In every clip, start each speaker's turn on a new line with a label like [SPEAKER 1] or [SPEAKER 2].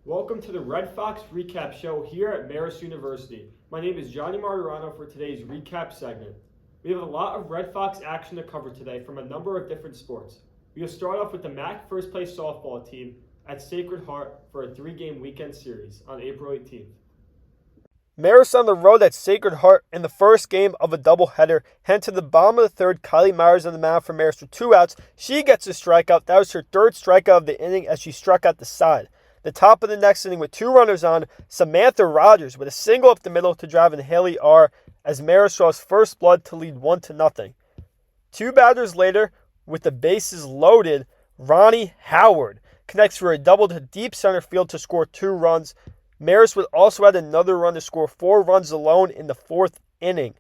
[SPEAKER 1] Welcome to the Red Fox Recap Show here at Marist University. My name is Johnny Martirano for today's recap segment. We have a lot of Red Fox action to cover today from a number of different sports. We will start off with the MAC first place softball team at Sacred Heart for a 3-game weekend series on April 18th.
[SPEAKER 2] Marist on the road at Sacred Heart in the first game of a doubleheader. Head to the bottom of the third. Kylie Myers on the mound for Marist with 2 outs. She gets a strikeout. That was her 3rd strikeout of the inning as she struck out the side. The top of the next inning with 2 runners on, Samantha Rogers with a single up the middle to drive in Haley R. as Marist draws first blood to lead 1-0. 2 batters later, with the bases loaded, Ronnie Howard connects for a double to deep center field to score 2 runs. Marist would also add another run to score 4 runs alone in the 4th inning.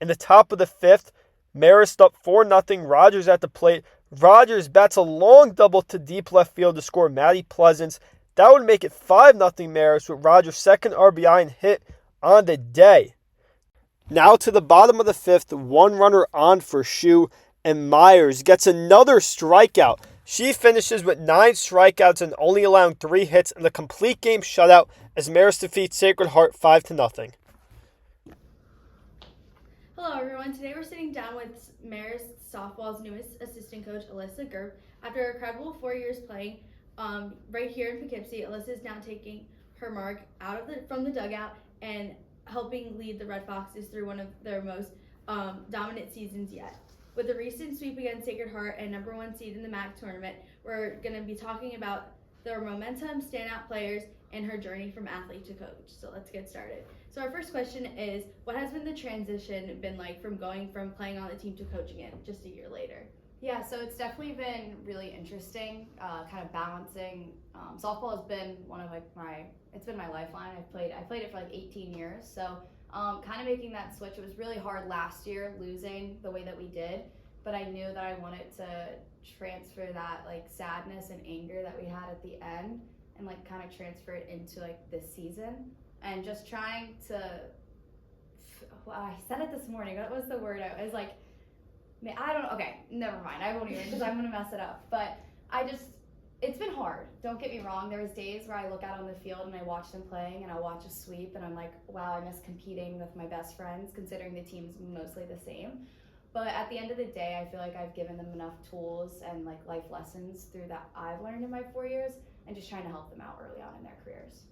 [SPEAKER 2] In the top of the 5th, Marist up 4-0, Rogers at the plate. Rogers bats a long double to deep left field to score Maddie Pleasance. That would make it 5-0 Marist with Rogers' second RBI and hit on the day. Now to the bottom of the 5th, 1 runner on for Shu, and Myers gets another strikeout. She finishes with 9 strikeouts and only allowing 3 hits in the complete game shutout as Marist defeats Sacred Heart 5-0.
[SPEAKER 3] Hello everyone, today we're sitting down with Marist softball's newest assistant coach, Alyssa Gerb. After a incredible 4 years playing right here in Poughkeepsie, Alyssa is now taking her mark from the dugout and helping lead the Red Foxes through one of their most dominant seasons yet. With the recent sweep against Sacred Heart and #1 seed in the MAC tournament, we're going to be talking about their momentum, standout players, and her journey from athlete to coach. So let's get started. So our first question is, what has been the transition been like from going from playing on the team to coaching it just a year later?
[SPEAKER 4] Yeah, so it's definitely been really interesting, kind of balancing. Softball has been one of it's been my lifeline. I played it for 18 years, so kind of making that switch. It was really hard last year losing the way that we did, but I knew that I wanted to transfer that sadness and anger that we had at the end and kind of transfer it into this season and just trying to. I said it this morning. What was the word? I was like, I don't know. Okay, never mind. I won't even because I'm gonna mess it up. But it's been hard. Don't get me wrong. There was days where I look out on the field and I watch them playing and I watch a sweep and I'm like, wow, I miss competing with my best friends considering the team's mostly the same. But at the end of the day, I feel like I've given them enough tools and life lessons through that I've learned in my 4 years and just trying to help them out early on in their careers.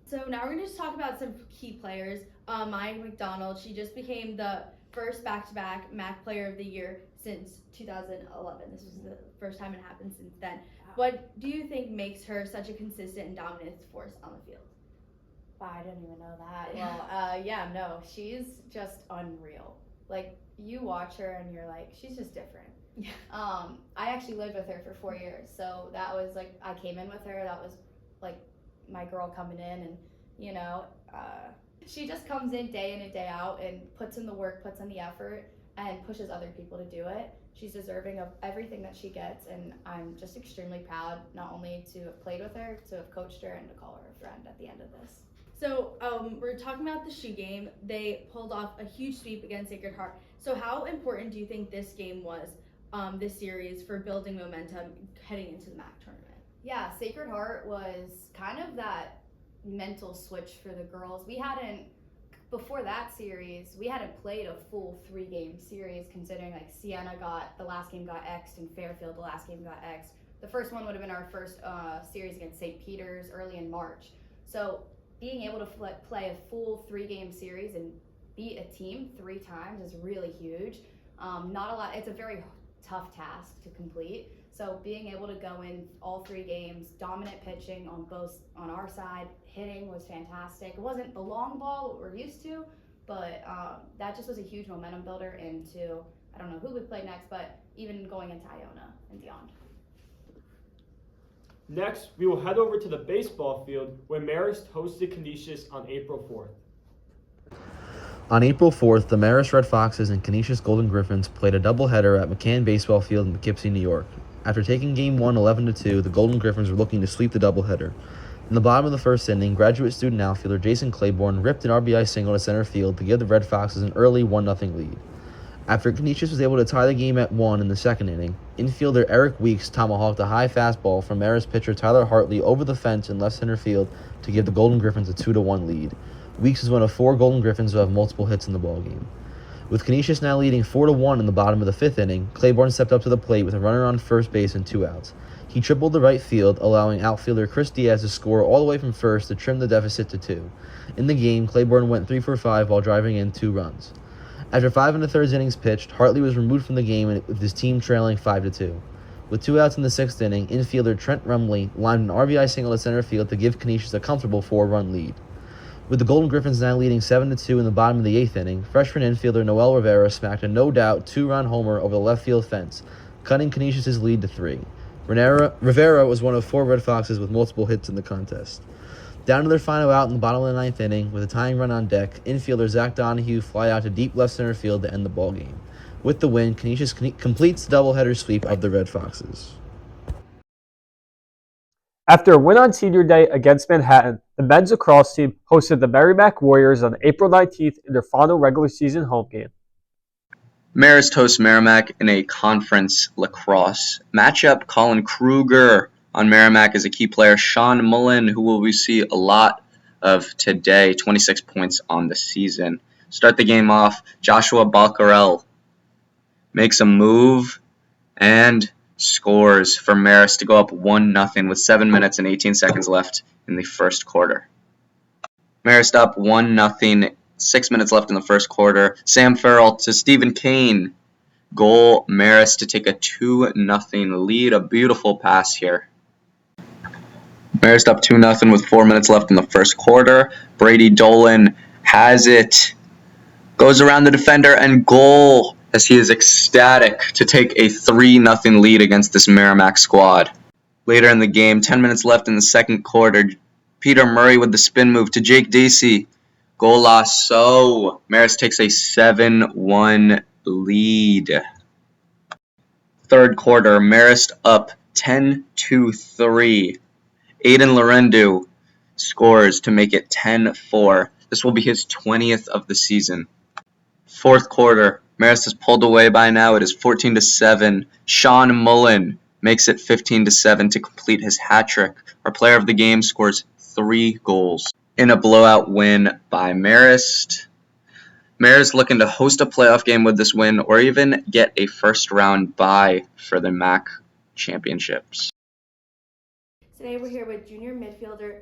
[SPEAKER 3] So now we're going to just talk about some key players. Maya McDonald, she just became the first back-to-back MAC Player of the Year since 2011. This was the first time it happened since then. Wow. What do you think makes her such a consistent and dominant force on the field?
[SPEAKER 4] Wow, I didn't even know that. Well, she's just unreal. You watch her and you're like, she's just different.
[SPEAKER 3] Yeah.
[SPEAKER 4] I actually lived with her for 4 years, so that was I came in with her. That was my girl coming in, and she just comes in and day out and puts in the work, puts in the effort, and pushes other people to do it. She's deserving of everything that she gets, and I'm just extremely proud not only to have played with her, to have coached her, and to call her a friend at the end of this.
[SPEAKER 3] So we're talking about the shoe game. They pulled off a huge sweep against Sacred Heart. So how important do you think this game was, this series, for building momentum heading into the MAC tournament?
[SPEAKER 4] Yeah, Sacred Heart was kind of that mental switch for the girls. Before that series, we hadn't played a full 3-game series considering Siena the last game got X'd and Fairfield the last game got X'd. The first one would have been our first series against St. Peter's early in March. So being able to play a full 3-game series and beat a team 3 times is really huge. It's a very tough task to complete. So being able to go in all 3 games, dominant pitching on our side, hitting was fantastic. It wasn't the long ball what we're used to, but that just was a huge momentum builder into, I don't know who we play next, but even going into Iona and beyond.
[SPEAKER 1] Next, we will head over to the baseball field where Marist hosted Canisius on April 4th.
[SPEAKER 5] On April 4th, the Marist Red Foxes and Canisius Golden Griffins played a doubleheader at McCann Baseball Field in Poughkeepsie, New York. After taking Game 1 11-2, the Golden Griffins were looking to sweep the doubleheader. In the bottom of the first inning, graduate student outfielder Jason Claiborne ripped an RBI single to center field to give the Red Foxes an early 1-0 lead. After Canisius was able to tie the game at 1 in the second inning, infielder Eric Weeks tomahawked a high fastball from Marist pitcher Tyler Hartley over the fence in left center field to give the Golden Griffins a 2-1 lead. Weeks is one of 4 Golden Griffins who have multiple hits in the ballgame. With Canisius now leading 4-1 in the bottom of the 5th inning, Claiborne stepped up to the plate with a runner on first base and 2 outs. He tripled the right field, allowing outfielder Chris Diaz to score all the way from first to trim the deficit to 2. In the game, Claiborne went 3 for 5 while driving in 2 runs. After 5 1/3 innings pitched, Hartley was removed from the game with his team trailing 5-2. With 2 outs in the 6th inning, infielder Trent Rumley lined an RBI single to center field to give Canisius a comfortable 4-run lead. With the Golden Griffins now leading 7-2 in the bottom of the 8th inning, freshman infielder Noel Rivera smacked a no-doubt 2-run homer over the left field fence, cutting Canisius' lead to 3. Rivera was one of 4 Red Foxes with multiple hits in the contest. Down to their final out in the bottom of the 9th inning, with a tying run on deck, infielder Zach Donahue fly out to deep left center field to end the ballgame. With the win, Canisius completes the doubleheader sweep of the Red Foxes.
[SPEAKER 2] After a win on Senior Day against Manhattan, the men's lacrosse team hosted the Merrimack Warriors on April 19th in their final regular season home game.
[SPEAKER 6] Marist hosts Merrimack in a conference lacrosse matchup. Colin Kruger on Merrimack is a key player. Sean Mullen, who we see a lot of today, 26 points on the season. Start the game off, Joshua Balcarel makes a move and scores for Marist to go up 1-0 with 7 minutes and 18 seconds left in the first quarter. Marist up 1-0, 6 minutes left in the first quarter. Sam Farrell to Stephen Kane. Goal, Marist to take a 2-0 lead. A beautiful pass here. Marist up 2-0 with 4 minutes left in the first quarter. Brady Dolan has it. Goes around the defender and goal, as he is ecstatic to take a 3-0 lead against this Merrimack squad. Later in the game, 10 minutes left in the second quarter, Peter Murray with the spin move to Jake Deasy. Golasso. Marist takes a 7-1 lead. Third quarter, Marist up 10-3. Aiden Lorendu scores to make it 10-4. This will be his 20th of the season. Fourth quarter, Marist has pulled away by now. It is 14-7. Sean Mullen makes it 15-7 to complete his hat trick. Our player of the game scores 3 goals in a blowout win by Marist. Marist looking to host a playoff game with this win or even get a first-round bye for the MAC championships.
[SPEAKER 3] Today we're here with junior midfielder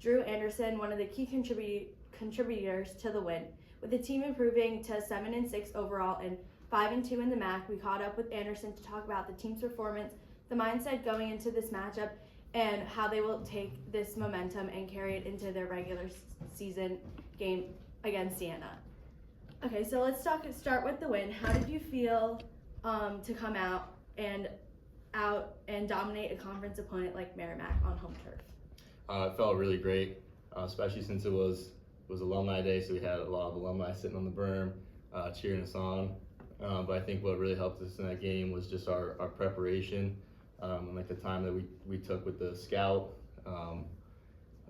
[SPEAKER 3] Drew Anderson, one of the key contributors to the win. With the team improving to 7-6 overall and 5-2 in the MAC, we caught up with Anderson to talk about the team's performance, the mindset going into this matchup, and how they will take this momentum and carry it into their regular season game against Siena. Okay, so let's start with the win. How did you feel to come out and dominate a conference opponent like Merrimack on home turf?
[SPEAKER 7] It felt really great, especially since it was alumni day, so we had a lot of alumni sitting on the berm cheering us on. But I think what really helped us in that game was just our preparation and like the time that we took with the scout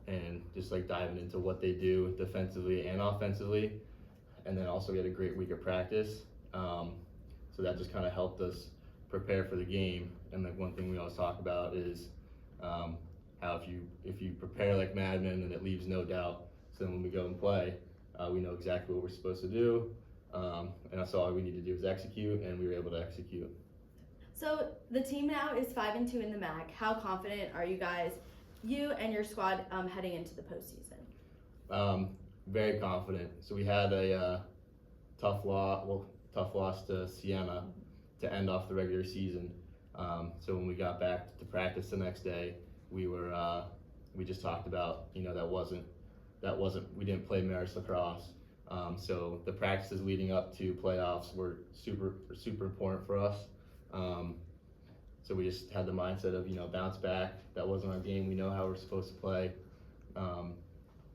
[SPEAKER 7] and just like diving into what they do defensively and offensively. And then also we had a great week of practice, so that just kind of helped us prepare for the game. And like one thing we always talk about is how if you prepare like madmen, then it leaves no doubt. So when we go and play, we know exactly what we're supposed to do, and that's all we need to do is execute, and we were able to execute.
[SPEAKER 3] So the team now is 5-2 in the MAC. How confident are you guys, you and your squad, heading into the postseason?
[SPEAKER 7] Very confident. So we had a tough loss to Siena to end off the regular season. So when we got back to practice the next day, we just talked about, we didn't play Marist lacrosse. So the practices leading up to playoffs were super important for us. So we just had the mindset of, bounce back. That wasn't our game. We know how we're supposed to play.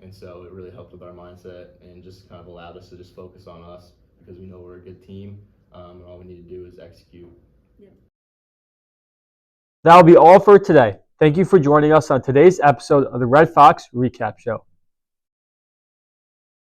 [SPEAKER 7] And so it really helped with our mindset and just kind of allowed us to just focus on us because we know we're a good team. And all we need to do is execute.
[SPEAKER 3] Yep.
[SPEAKER 2] That'll be all for today. Thank you for joining us on today's episode of the Red Fox Recap Show.